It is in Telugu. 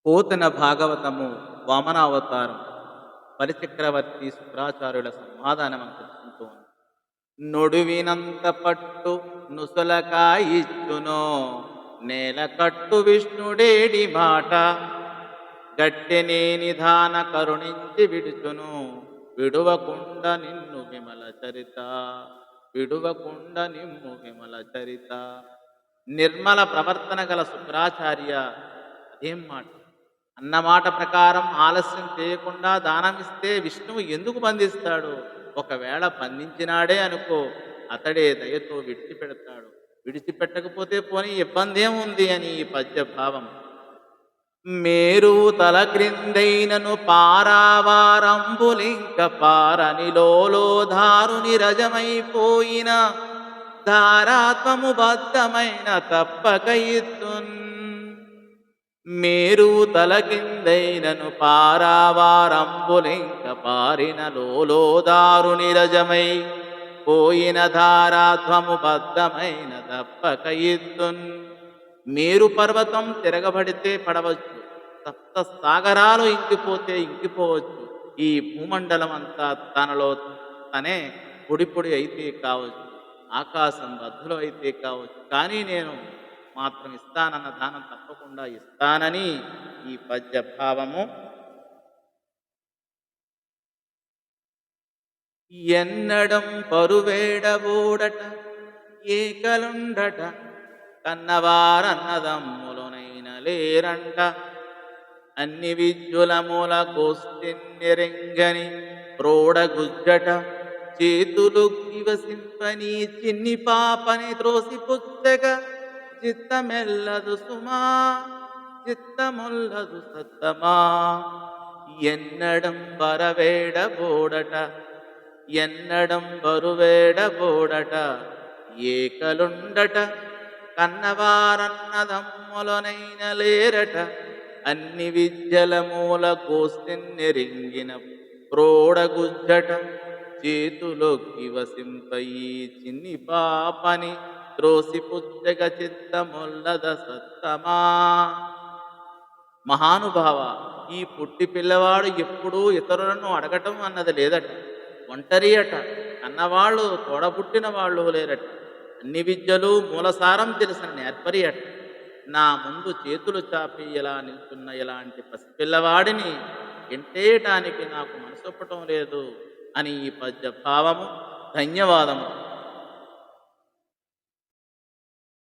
పోతన భాగవతము వామనావతారం బలిచక్రవర్తి శుక్రాచార్యుల సమాధానం తెలుసుకుంటూ ఉంది. నొడువినంత పట్టు నుసలకాయిచ్చునో నేల కట్టు విష్ణుడేడి మాట గట్టెనే నిధాన కరుణించి విడుచును విడువకుండ నిన్ను విమల చరిత విడువకుండ నిమ్ము విమల చరిత. నిర్మల ప్రవర్తన గల శుక్రాచార్య అదేం మాట అన్నమాట ప్రకారం ఆలస్యం చేయకుండా దానమిస్తే విష్ణువు ఎందుకు బంధిస్తాడు? ఒకవేళ బంధించినాడే అనుకో, అతడే దయతో విడిచిపెడతాడు. విడిచిపెట్టకపోతే పోనీ ఇబ్బంది ఏముంది అని ఈ పద్య భావం. మేరు తల క్రిందైనను పారావారంబులింక పారనిలోలో ధారుని రజమైపోయిన ధారాత్మము బద్ధమైన తప్పక ఇత్తున్. మేరు తల కిందైనను పారావారంబులింక పారిన లోలోదారుని రజమై పోయిన ధారాధ్వము బద్ధమైన తప్పక ఇత్తున్. మేరు పర్వతం తిరగబడితే పడవచ్చు, సప్త సాగరాలు ఇంకిపోతే ఇంకిపోవచ్చు, ఈ భూమండలం అంతా తనలో తనే పొడి పొడి అయితే కావచ్చు, ఆకాశం బద్దలు అయితే కావచ్చు, కానీ నేను మాత్రం ఇస్తానన్న దానం తప్పకుండా ఇస్తానని ఈ పద్య భావము. ఎన్నడం పరువేడబోడట ఏకలుండట కన్నవారన్నదమ్ములనైన లేరంట అన్ని విద్యుల మూల కోస్తిన్నెరెంగని ప్రోడగుజ్జట చేతులు కివసింపని చిన్ని పాపని త్రోసి పుచ్చగా చిత్తమెల్లదు సుమా చిత్తమొల్లదు సత్తమా. ఎన్నడం బరవేడబోడట ఎన్నడం బరువేడబోడట ఏకలుండట కన్నవారన్నదమ్ములనైన లేరట అన్ని విద్యల మూల కోస్తిన్నెరింగిన ప్రోడగుజ్జట చేతులోకి వసింపయి చిన్ని పాపని త్రోసి పుచ్చగ చిత్తమొల్లద సత్తమా. మహానుభావ, ఈ పుట్టి పిల్లవాడు ఎప్పుడూ ఇతరులను అడగటం అన్నది లేదట, ఒంటరి అట, అన్నవాళ్ళు తోడబుట్టిన వాళ్ళు లేరట, అన్ని విద్యలు మూలసారం తెలిసిన నేర్పరి అట. నా ముందు చేతులు చాపి ఇలా నిల్చున్న ఇలాంటి పసిపిల్లవాడిని ఎంటేయటానికి నాకు మనసొప్పటం లేదు అని ఈ పద్య భావము. ధన్యవాదము.